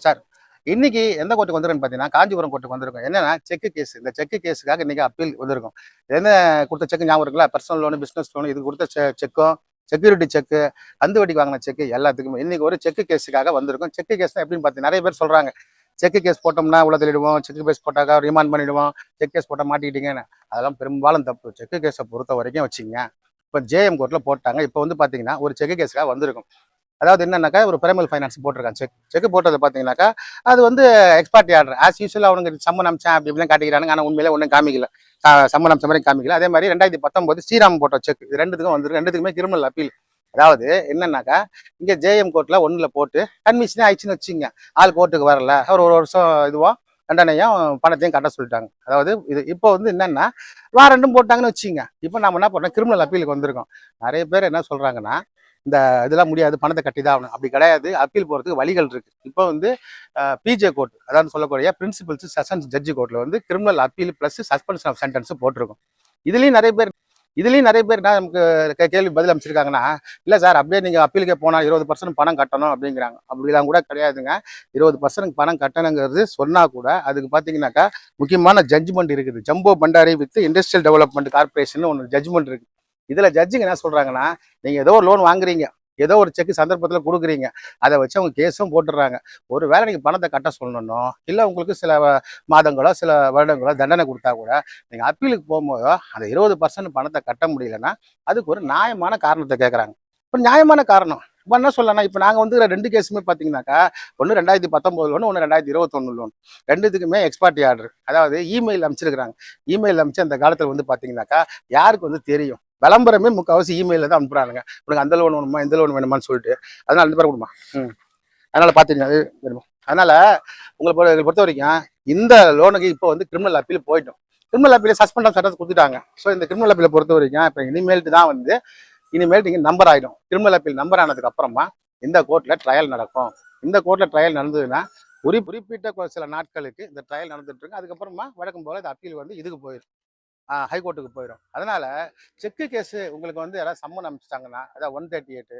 Sir இன்னைக்கு எந்த கோர்ட்டுக்கு வந்திருக்குன்னு பார்த்தீங்கன்னா காஞ்சிபுரம் கோர்ட்டுக்கு வந்திருக்கும். என்னன்னா செக்கு கேஸ். இந்த செக்கு கேஸுக்காக இன்னைக்கு அப்பீல் வந்திருக்கும். என்ன கொடுத்த செக் ஞாபகம் இருக்குல்ல? பர்சனல் லோனு, பிசினஸ் லோனு, இது கொடுத்த செக்கும், செக்யூரிட்டி செக்கு, கந்து வட்டிக்கு வாங்கின செக்கு எல்லாத்துக்குமே இன்னைக்கு ஒரு செக்கு கேஸுக்காக வந்திருக்கும். செக்கு கேஸ் எப்படின்னு பார்த்தீங்கன்னா நிறைய பேர் சொல்றாங்க, செக்கு கேஸ் போட்டோம்னா உள்ள தள்ளிடுவோம், செக்கு கேஸ் போட்டாக்கா ரிமாண்ட் பண்ணிடுவோம், செக் கேஸ் போட்டால் மாட்டிக்கிட்டீங்கன்னு. அதெல்லாம் பெரும்பாலும் தப்பு. செக்கு கேஸை பொறுத்த வரைக்கும் வச்சுங்க. இப்போ ஜேஎம் கோர்ட்டில் போட்டாங்க. இப்போ வந்து பார்த்தீங்கன்னா ஒரு செக்கு கேஸுக்காக வந்திருக்கும். அதாவது என்னன்னாக்கா ஒரு பிரைமல் ஃபைனான்ஸ் போட்டிருக்காங்க செக் போட்டது பார்த்தீங்கன்னாக்கா அது வந்து எக்ஸ்பர்ட் ஆர்டர் ஆஸ் யூஸ்வல் அவனுக்கு சம்மன் அம்சம் அப்படி இப்படிலாம் காட்டிக்கிறாங்க. ஆனால் உண்மையிலே ஒன்றும் காமிக்கல, சம்மன் அம்சம் மாதிரி காமிக்கல. அதே மாதிரி 2019 ஸ்ரீராம் போட்ட செக் இது ரெண்டுத்துக்கும் வந்து ரெண்டுத்துக்குமே கிரிமினல் அப்பீல். அதாவது என்னன்னாக்கா இங்கே ஜேஎம் கோர்ட்ல ஒன்றுல போட்டு கன்விஷனே ஆயிடுச்சுன்னு வச்சுங்க, ஆள் கோர்ட்டுக்கு வரல, அவர் ஒரு வருஷம் இதுவோ தண்டனையும் பணத்தையும் கட்ட சொல்லிட்டாங்க. அதாவது இது இப்போ வந்து என்னன்னா வாரண்டும் போட்டாங்கன்னு வச்சுங்க. இப்போ நம்ம என்ன பண்ணுறோம், கிரிமினல் அப்பீலுக்கு வந்திருக்கோம். நிறைய பேர் என்ன சொல்றாங்கன்னா இந்த இதெல்லாம் முடியாது, பணத்தை கட்டி தான் ஆகணும். அப்படி கிடையாது. அப்பீல் போகிறதுக்கு வழிகள் இருக்கு. இப்போ வந்து பிஜே கோர்ட், அதாவது சொல்லக்கூடிய பிரின்சிபல்ஸ் செஷன்ஸ் ஜட்ஜி கோர்ட்ல வந்து criminal appeal plus suspension of sentence போட்டிருக்கும். இதுலயும் நிறைய பேர் என்ன நமக்கு கேள்வி பதில் அமைச்சிருக்காங்கன்னா, இல்லை சார் அப்படியே நீங்கள் அப்பீலுக்கே போனால் 20% பணம் கட்டணும் அப்படிங்கிறாங்க. அப்படிலாம் கூட கிடையாதுங்க. 20% பணம் கட்டணுங்கிறது சொன்னால் கூட அதுக்கு பார்த்தீங்கன்னாக்கா முக்கியமான ஜட்ஜ்மெண்ட் இருக்குது. ஜம்போ Bhandari with industrial development corporation ஒன்று ஜட்ஜ்மெண்ட் இருக்கு. இதுல ஜட்ஜுங்க என்ன சொல்றாங்கன்னா, நீங்க ஏதோ ஒரு லோன் வாங்குறீங்க, ஏதோ ஒரு செக் சந்தர்ப்பத்தில் கொடுக்குறீங்க, அதை வச்சு அவங்க கேஸும் போட்டுடுறாங்க. ஒரு வேளை நீங்கள் பணத்தை கட்ட சொல்லணும், இல்லை உங்களுக்கு சில மாதங்களோ சில வருடங்களோ தண்டனை கொடுத்தா கூட நீங்கள் அப்பீலுக்கு போகும்போதோ அந்த 20% பணத்தை கட்ட முடியலன்னா அதுக்கு ஒரு நியாயமான காரணத்தை கேட்குறாங்க. இப்போ நியாயமான காரணம் இப்போ என்ன சொல்லலாம், இப்போ நாங்கள் வந்து 2 கேஸுமே பார்த்தீங்கன்னாக்கா ஒன்று 2019 லோன், ஒன்று 2021 லோன். ரெண்டுத்துக்குமே எக்ஸ்பர்ட் ஆர்டர், அதாவது இமெயில் அமைச்சிருக்கிறாங்க. இமெயில் அமைச்சு அந்த காலத்தில் வந்து பார்த்தீங்கன்னாக்கா யாருக்கு வந்து தெரியும், விளம்பரமே முக்கால்வாசி இமெயில தான் அனுப்புறாங்க. உனக்கு அந்த லோன் வேணுமா, இந்த லோன் வேணுமான்னு சொல்லிட்டு. அதனால அந்த பேர் கொடுமா. அதனால பாத்தீங்கன்னா வேணுமா. அதனால உங்களை பொறுத்த வரைக்கும் இந்த லோனுக்கு இப்போ வந்து கிரிமினல் அப்பீல் போயிட்டோம். கிரிமினல் அப்பீல் சஸ்பெண்ட் சட்டத்தை கொடுத்துட்டாங்க. ஸோ இந்த கிரிமினல் அப்பீலை பொறுத்த வரைக்கும் இப்போ இனிமேல்ட்டு தான் வந்து இனிமேல் நம்பர் ஆகிடும். கிரிமினல் அப்பீல் நம்பர் ஆனதுக்கு அப்புறமா இந்த கோர்ட்ல ட்ரையல் நடக்கும். இந்த கோர்ட்ல ட்ரையல் நடந்ததுன்னா குறிப்பிட்ட சில நாட்களுக்கு இந்த ட்ரையல் நடந்துட்டு இருக்கு. அதுக்கப்புறமா வழக்கம் போல இந்த அப்பீல் வந்து இதுக்கு போயிடும், ஹைகோர்ட்டுக்கு போயிடும். அதனால செக்கு கேஸு உங்களுக்கு வந்து யாராவது சம்மன் அனுப்பிச்சிட்டாங்கன்னா, அதாவது 138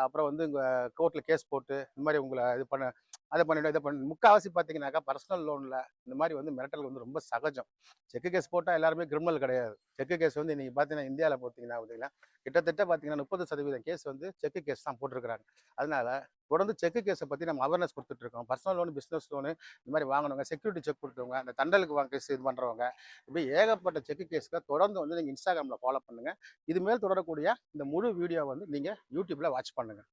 அப்புறம் வந்து உங்கள் கோர்ட்டில் கேஸ் போட்டு இந்த மாதிரி உங்களை இது பண்ண அதை பண்ணிவிடும் இதை பண்ணி முக்கால்வாசி பார்த்தீங்கன்னாக்கா பர்சனல் லோனில் இந்த மாதிரி வந்து மிரட்டல் வந்து ரொம்ப சகஜம். செக்கு கேஸ் போட்டால் எல்லாருமே கிரிமினல் கிடையாது. செக்கு கேஸ் வந்து நீங்கள் பார்த்தீங்கன்னா இந்தியாவில் பார்த்தீங்கன்னா கிட்டத்தட்ட பார்த்தீங்கன்னா 30% கேஸ் வந்து செக்கு கேஸ் தான் போட்டிருக்கிறாங்க. அதனால தொடர்ந்து செக்கு கேஸை பற்றி நம்ம அவேர்னஸ் கொடுத்துட்டு இருக்கோம். பர்சனல் லோனு, பிஸ்னஸ் லோனு இந்த மாதிரி வாங்கினவங்க, செக்யூரிட்டி செக் கொடுத்தவங்க, அந்த தண்டலுக்கு வாங்க கேஸ் இது பண்ணுறவங்க, இப்படி ஏகப்பட்ட செக்கு கேஸுக்கு தொடர்ந்து வந்து நீங்கள் இன்ஸ்டாகிராமில் ஃபாலோ பண்ணுங்கள். இதுமேல் தொடரக்கூடிய இந்த முழு வீடியோ வந்து நீங்கள் யூடியூப்பில் வாட்ச் பண்ணுங்கள்.